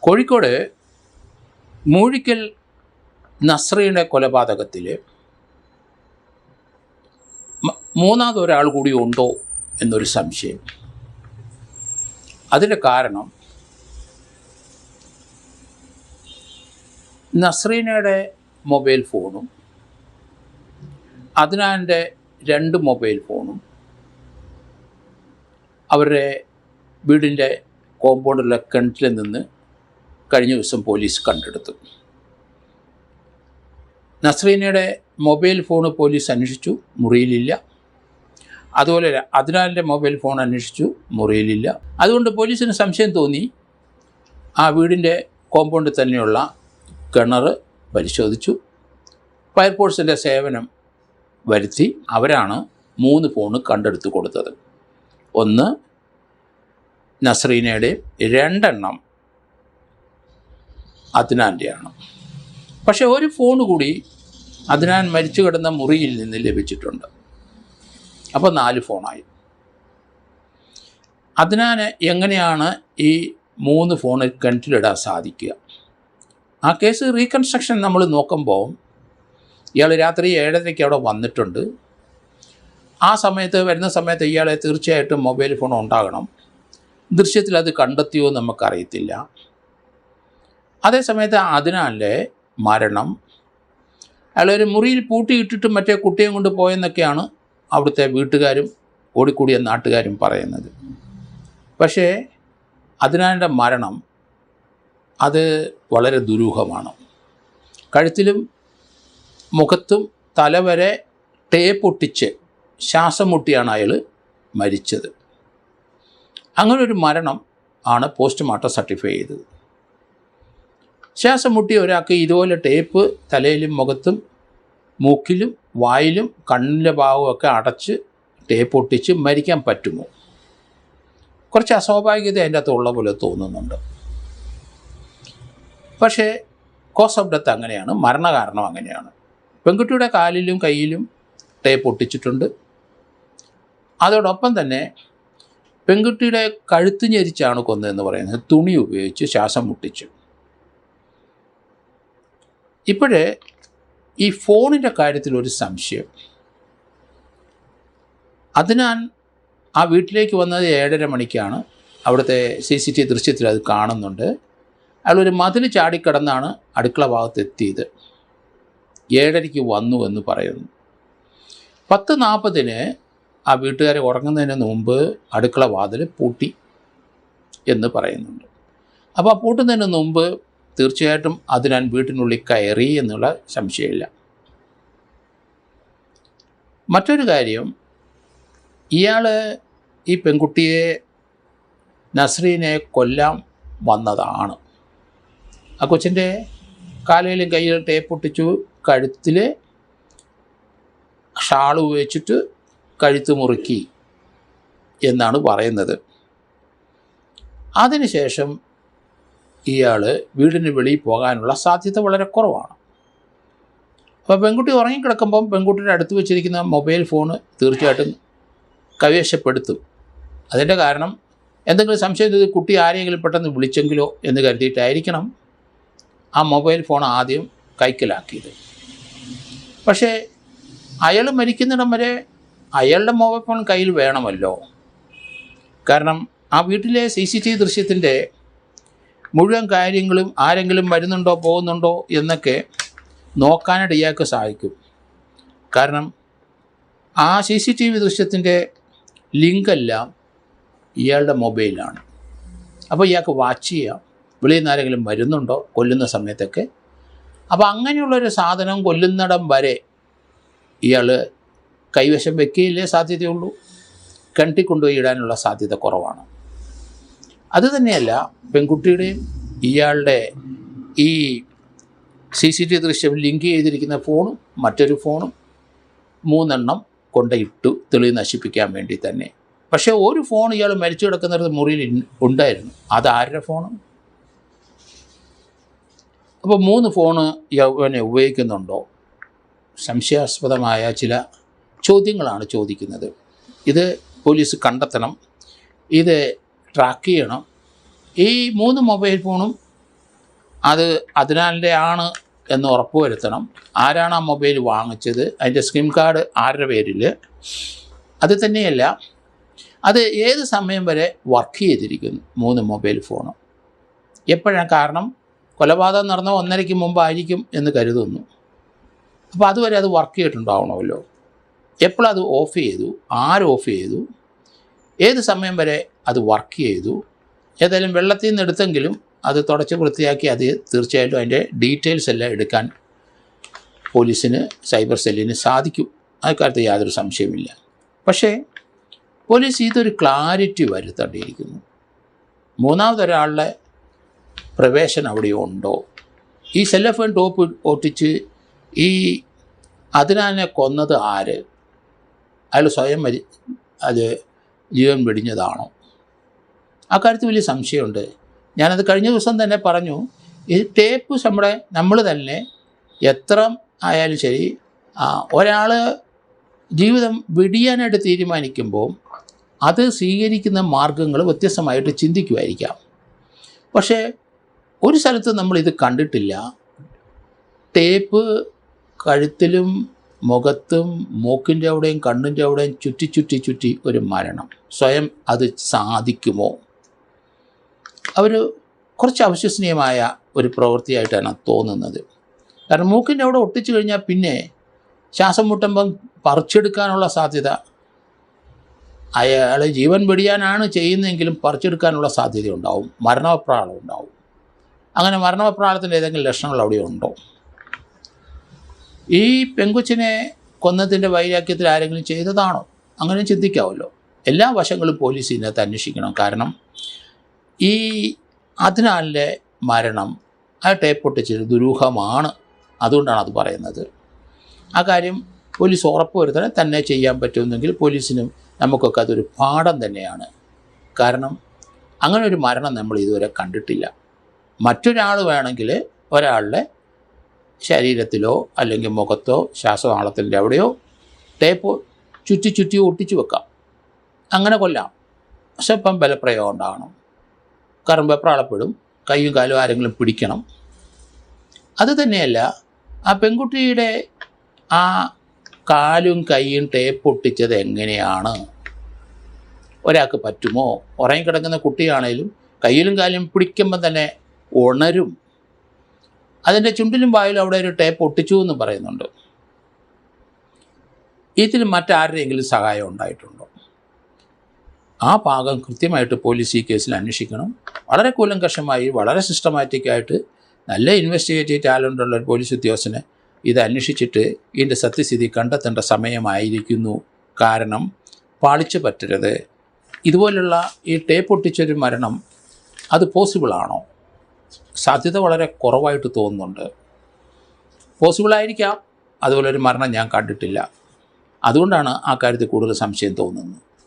കോഴിക്കോട് മൂഴിക്കൽ നസ്രീയുടെ കൊലപാതകത്തിൽ മൂന്നാമതൊരാൾ കൂടി ഉണ്ടോ എന്നൊരു സംശയം. അതിൻ്റെ കാരണം നസ്രീനയുടെ മൊബൈൽ ഫോണും അദ്നാൻ്റെ 2 മൊബൈൽ ഫോണും അവരുടെ വീടിൻ്റെ കോമ്പൗണ്ടിലെ കിണറ്റിൽ നിന്ന് കഴിഞ്ഞ ദിവസം പോലീസ് കണ്ടെടുത്തു. നസ്രീനയുടെ മൊബൈൽ ഫോൺ പോലീസ് അന്വേഷിച്ചു, മുറിയിലില്ല. അതുപോലെ അദ്നാൻ്റെ മൊബൈൽ ഫോൺ അന്വേഷിച്ചു, മുറിയിലില്ല. അതുകൊണ്ട് പോലീസിന് സംശയം തോന്നി. ആ വീടിൻ്റെ കോമ്പൗണ്ടിൽ തന്നെയുള്ള കിണർ പരിശോധിച്ചു. ഫയർഫോഴ്സിൻ്റെ സേവനം വരുത്തി അവരാണ് 3 ഫോൺ കണ്ടെടുത്ത് കൊടുത്തത്. ഒന്ന് നസ്രീനയുടെയും 2 അദ്നാൻ്റെയാണ്. പക്ഷേ ഒരു ഫോൺ കൂടി അദ്നാൻ മരിച്ചു കിടന്ന മുറിയിൽ നിന്ന് ലഭിച്ചിട്ടുണ്ട്. അപ്പോൾ 4 ഫോണായി. അദ്നാന് എങ്ങനെയാണ് ഈ 3 ഫോൺ കിണറ്റിലിടാൻ സാധിക്കുക? ആ കേസ് റീകൺസ്ട്രക്ഷൻ നമ്മൾ നോക്കുമ്പോൾ ഇയാൾ രാത്രി 7:30 അവിടെ വന്നിട്ടുണ്ട്. ആ സമയത്ത് വരുന്ന സമയത്ത് ഇയാളെ തീർച്ചയായിട്ടും മൊബൈൽ ഫോൺ ഉണ്ടാകണം. ദൃശ്യത്തിൽ അത് കണ്ടെത്തിയോ നമുക്കറിയത്തില്ല. അതേസമയത്ത് അദ്നാൻ്റെ മരണം അയാളൊരു മുറിയിൽ പൂട്ടിയിട്ടിട്ട് മറ്റേ കുട്ടിയെ കൊണ്ട് പോയെന്നൊക്കെയാണ് അവിടുത്തെ വീട്ടുകാരും ഓടിക്കൂടിയ നാട്ടുകാരും പറയുന്നത്. പക്ഷേ അദ്നാൻ്റെ മരണം അത് വളരെ ദുരൂഹമാണ്. കഴുത്തിലും മുഖത്തും തലവരെ ടേപ്പ് ഒട്ടിച്ച് ശ്വാസം മുട്ടിയാണ് അയാൾ മരിച്ചത്. അങ്ങനൊരു മരണം ആണ് പോസ്റ്റ്മോർട്ടം സർട്ടിഫൈ ചെയ്തത്. ശ്വാസം മുട്ടിയ ഒരാൾക്ക് ഇതുപോലെ ടേപ്പ് തലയിലും മുഖത്തും മൂക്കിലും വായിലും കണ്ണിൻ്റെ ഭാഗമൊക്കെ അടച്ച് ടേപ്പ് ഒട്ടിച്ച് മരിക്കാൻ പറ്റുമോ? കുറച്ച് അസ്വാഭാവികത അതിൻ്റെ അകത്തുള്ള പോലെ തോന്നുന്നുണ്ട്. പക്ഷേ കോസ് ഓഫ് ഡെത്ത് അങ്ങനെയാണ്, മരണകാരണം അങ്ങനെയാണ്. പെൺകുട്ടിയുടെ കാലിലും കയ്യിലും ടേപ്പ് ഒട്ടിച്ചിട്ടുണ്ട്. അതോടൊപ്പം തന്നെ പെൺകുട്ടിയുടെ കഴുത്ത് ഞെരിച്ചാണ് കൊന്നതെന്ന് പറയുന്നത്. തുണി ഉപയോഗിച്ച് ശ്വാസം മുട്ടിച്ചു. ഇപ്പോഴേ ഈ ഫോണിൻ്റെ കാര്യത്തിൽ ഒരു സംശയം. അദ്നാൻ ആ വീട്ടിലേക്ക് വന്നത് 7:30 മണിക്കാണ്. അവിടുത്തെ CCTV ദൃശ്യത്തിൽ അത് കാണുന്നുണ്ട്. അയാളൊരു മതിൽ ചാടിക്കടന്നാണ് അടുക്കള ഭാഗത്ത് എത്തിയത്. 7:30 വന്നു എന്ന് പറയുന്നു. 10:40 ആ വീട്ടുകാരെ ഉറങ്ങുന്നതിന് മുമ്പ് അടുക്കള വാതിൽ പൂട്ടി എന്ന് പറയുന്നുണ്ട്. അപ്പോൾ ആ പൂട്ടുന്നതിന് മുമ്പ് തീർച്ചയായിട്ടും അദ്നാൻ വീട്ടിനുള്ളിൽ കയറി എന്നുള്ള സംശയമില്ല. മറ്റൊരു കാര്യം, ഇയാൾ ഈ പെൺകുട്ടിയെ നസ്രീനെ കൊല്ലാൻ വന്നതാണ്. ആ കൊച്ചിൻ്റെ കാലിലും കയ്യിലും ടേപ്പ് ഒട്ടിച്ചു, കഴുത്തിൽ ഷാൾ ഉപയോഗിച്ചിട്ട് കഴുത്ത് മുറുക്കി എന്നാണ് പറയുന്നത്. അതിനുശേഷം ഇയാൾ വീടിന് വെളിയിൽ പോകാനുള്ള സാധ്യത വളരെ കുറവാണ്. അപ്പോൾ പെൺകുട്ടി ഉറങ്ങിക്കിടക്കുമ്പം പെൺകുട്ടിയുടെ അടുത്ത് വെച്ചിരിക്കുന്ന മൊബൈൽ ഫോൺ തീർച്ചയായിട്ടും കൈവശപ്പെടുത്തും. അതിൻ്റെ കാരണം എന്തെങ്കിലും സംശയം തോന്നി കുട്ടി ആരെങ്കിലും പെട്ടെന്ന് വിളിച്ചെങ്കിലോ എന്ന് കരുതിയിട്ടായിരിക്കണം ആ മൊബൈൽ ഫോൺ ആദ്യം കൈക്കലാക്കിയത്. പക്ഷേ അയാൾ മരിക്കുന്നിടം വരെ അയാളുടെ മൊബൈൽ ഫോൺ കയ്യിൽ വേണമല്ലോ. കാരണം ആ വീട്ടിലെ CCTV ദൃശ്യത്തിൻ്റെ മുഴുവൻ കാര്യങ്ങളും ആരെങ്കിലും വരുന്നുണ്ടോ പോകുന്നുണ്ടോ എന്നൊക്കെ നോക്കാനായിട്ട് ഇയാൾക്ക് സാധിക്കും. കാരണം ആ CCTV ദൃശ്യത്തിൻ്റെ ലിങ്കെല്ലാം ഇയാളുടെ മൊബൈലാണ്. അപ്പോൾ ഇയാൾക്ക് വാച്ച് ചെയ്യാം വെളിയിൽ നിന്ന് ആരെങ്കിലും വരുന്നുണ്ടോ കൊല്ലുന്ന സമയത്തൊക്കെ. അപ്പോൾ അങ്ങനെയുള്ളൊരു സാധനം കൊല്ലുന്നിടം വരെ ഇയാൾ കൈവശം വെക്കുകയില്ലേ സാധ്യതയുള്ളൂ. കിണറ്റിൽ കൊണ്ടുപോയി ഇടാനുള്ള സാധ്യത കുറവാണ്. അതുതന്നെയല്ല, പെൺകുട്ടിയുടെയും ഇയാളുടെ ഈ CCTV ദൃശ്യം ലിങ്ക് ചെയ്തിരിക്കുന്ന ഫോണും മറ്റൊരു ഫോണും 3 കൊണ്ടിട്ടു തെളിവ് നശിപ്പിക്കാൻ വേണ്ടി തന്നെ. പക്ഷേ ഒരു ഫോൺ ഇയാൾ മരിച്ചു കിടക്കുന്ന മുറിയിൽ ഉണ്ടായിരുന്നു. അതാരുടെ ഫോണ്? അപ്പോൾ 3 ഫോണ് ഇവനെ ഉപയോഗിക്കുന്നുണ്ടോ? സംശയാസ്പദമായ ചില ചോദ്യങ്ങളാണ് ചോദിക്കുന്നത്. ഇത് പോലീസ് കണ്ടെത്തണം, ഇത് ട്രാക്ക് ചെയ്യണം. ഈ 3 മൊബൈൽ ഫോണും അത് അതിനാലിൻ്റെ ആണ് എന്ന് ഉറപ്പുവരുത്തണം. ആരാണ് ആ മൊബൈൽ വാങ്ങിച്ചത്, അതിൻ്റെ സിം കാർഡ് ആരുടെ പേരിൽ, അത് തന്നെയല്ല അത് ഏത് സമയം വരെ വർക്ക് ചെയ്തിരിക്കുന്നു 3 മൊബൈൽ ഫോണും. എപ്പോഴാണ്? കാരണം കൊലപാതകം നടന്ന 1:30 മുമ്പായിരിക്കും എന്ന് കരുതുന്നു. അപ്പോൾ അതുവരെ അത് വർക്ക് ചെയ്തിട്ടുണ്ടാവണമല്ലോ. എപ്പോഴത് ഓഫ് ചെയ്തു, ആര് ഓഫ് ചെയ്തു, ഏത് സമയം വരെ അത് വർക്ക് ചെയ്തു, ഏതായാലും വെള്ളത്തിൽ നിന്ന് എടുത്തെങ്കിലും അത് തുടച്ച് വൃത്തിയാക്കി അത് തീർച്ചയായിട്ടും അതിൻ്റെ ഡീറ്റെയിൽസ് എല്ലാം എടുക്കാൻ പോലീസിന്, സൈബർ സെല്ലിന് സാധിക്കും. അക്കാര്യത്തിൽ യാതൊരു സംശയമില്ല. പക്ഷേ പോലീസ് ഇതൊരു ക്ലാരിറ്റി വരുത്തേണ്ടിയിരിക്കുന്നു. മൂന്നാമതൊരാളുടെ പ്രവേശനം അവിടെ ഉണ്ടോ? ഈ സെല്ലഫോൺ ടോപ്പ് ഒട്ടിച്ച് ഈ അതിനാലിനെ കൊന്നത് ആര്? അയാൾ സ്വയം അത് ജീവൻ വെടിഞ്ഞതാണോ? അക്കാര്യത്തിൽ വലിയ സംശയമുണ്ട്. ഞാനത് കഴിഞ്ഞ ദിവസം തന്നെ പറഞ്ഞു. ഈ ടേപ്പ് നമ്മൾ തന്നെ എത്ര ആയാലും ശരി, ഒരാൾ ജീവിതം വെടിയാനായിട്ട് തീരുമാനിക്കുമ്പോൾ അത് സ്വീകരിക്കുന്ന മാർഗങ്ങൾ വ്യത്യസ്തമായിട്ട് ചിന്തിക്കുമായിരിക്കാം. പക്ഷേ ഒരു സ്ഥലത്ത് നമ്മളിത് കണ്ടിട്ടില്ല. ടേപ്പ് കഴുത്തിലും മുഖത്തും മൂക്കിൻ്റെ അവിടെയും കണ്ണിൻ്റെ അവിടെയും ചുറ്റി ഒരു മരണം. സ്വയം അത് സാധിക്കുമോ? അവർ കുറച്ച് അവിശ്വസനീയമായ ഒരു പ്രവൃത്തിയായിട്ടാണ് തോന്നുന്നത്. കാരണം മൂക്കിൻ്റെ അവിടെ ഒട്ടിച്ചു കഴിഞ്ഞാൽ പിന്നെ ശ്വാസം മുട്ടുമ്പം പറിച്ചെടുക്കാനുള്ള സാധ്യത, അയാൾ ജീവൻ വെടിയാനാണ് ചെയ്യുന്നതെങ്കിലും പറിച്ചെടുക്കാനുള്ള സാധ്യത ഉണ്ടാവും, മരണവെപ്രാളം ഉണ്ടാവും. അങ്ങനെ മരണവെപ്രാളത്തിൻ്റെ ഏതെങ്കിലും ലക്ഷണങ്ങൾ അവിടെ ഉണ്ടോ? ഈ പെങ്കൊച്ചിനെ കൊന്നതിൻ്റെ വൈരാഗ്യത്തിൽ ആരെങ്കിലും ചെയ്തതാണോ? അങ്ങനെ ചിന്തിക്കാമല്ലോ. എല്ലാ വശങ്ങളും പോലീസ് ഇതിനകത്ത് അന്വേഷിക്കണം. കാരണം ഈ അതിനാലിൻ്റെ മരണം ആ ടേപ്പ് ഒട്ടിച്ചത് ദുരൂഹമാണ്. അതുകൊണ്ടാണ് അത് പറയുന്നത്. ആ കാര്യം പോലീസ് ഉറപ്പ് വരുത്തണം. തന്നെ ചെയ്യാൻ പറ്റുമെന്നെങ്കിൽ പോലീസിനും നമുക്കൊക്കെ അതൊരു പാഠം തന്നെയാണ്. കാരണം അങ്ങനെ ഒരു മരണം നമ്മൾ ഇതുവരെ കണ്ടിട്ടില്ല. മറ്റൊരാൾ വേണമെങ്കിൽ ഒരാളുടെ ശരീരത്തിലോ അല്ലെങ്കിൽ മുഖത്തോ ശ്വാസനാളത്തിൻ്റെ അവിടെയോ ടേപ്പ് ചുറ്റി ഒട്ടിച്ചു വെക്കാം, അങ്ങനെ കൊല്ലാം. പക്ഷെ ഇപ്പം ബലപ്രയോഗം ഉണ്ടാകണം. കാരണം വെപ്രാളപ്പെടും, കൈയും കാലും ആരെങ്കിലും പിടിക്കണം. അത് തന്നെയല്ല, ആ പെൺകുട്ടിയുടെ ആ കാലും കൈയും ടേപ്പ് ഒട്ടിച്ചത് എങ്ങനെയാണ്? ഒരാൾക്ക് പറ്റുമോ? ഉറങ്ങിക്കിടക്കുന്ന കുട്ടിയാണേലും കയ്യിലും കാലും പിടിക്കുമ്പം തന്നെ ഉണരും. അതിൻ്റെ ചുണ്ടിലും വായിലും അവിടെ ഒരു ടേപ്പ് ഒട്ടിച്ചു എന്ന് പറയുന്നുണ്ട്. ഇതിൽ മറ്റാരുടെയെങ്കിലും സഹായം ഉണ്ടായിട്ടുണ്ടോ? ആ ഭാഗം കൃത്യമായിട്ട് പോലീസ് ഈ കേസിൽ അന്വേഷിക്കണം. വളരെ കൂലങ്കഷമായി, വളരെ സിസ്റ്റമാറ്റിക്കായിട്ട്, നല്ല ഇൻവെസ്റ്റിഗേറ്റീവ് ടാലൻ്റുള്ള ഒരു പോലീസ് ഉദ്യോഗസ്ഥന് ഇത് അന്വേഷിച്ചിട്ട് ഇതിൻ്റെ സത്യസ്ഥിതി കണ്ടെത്തേണ്ട സമയമായിരിക്കുന്നു. കാരണം പാളിച്ചു പറ്റരുത്. ഇതുപോലുള്ള ഈ ടേപ്പ് ഒട്ടിച്ചൊരു മരണം അത് പോസിബിളാണോ? സാധ്യത വളരെ കുറവായിട്ട് തോന്നുന്നുണ്ട്. പോസിബിളായിരിക്കാം, അതുപോലൊരു മരണം ഞാൻ കണ്ടിട്ടില്ല. അതുകൊണ്ടാണ് ആ കാര്യത്തിൽ കൂടുതൽ സംശയം തോന്നുന്നത്.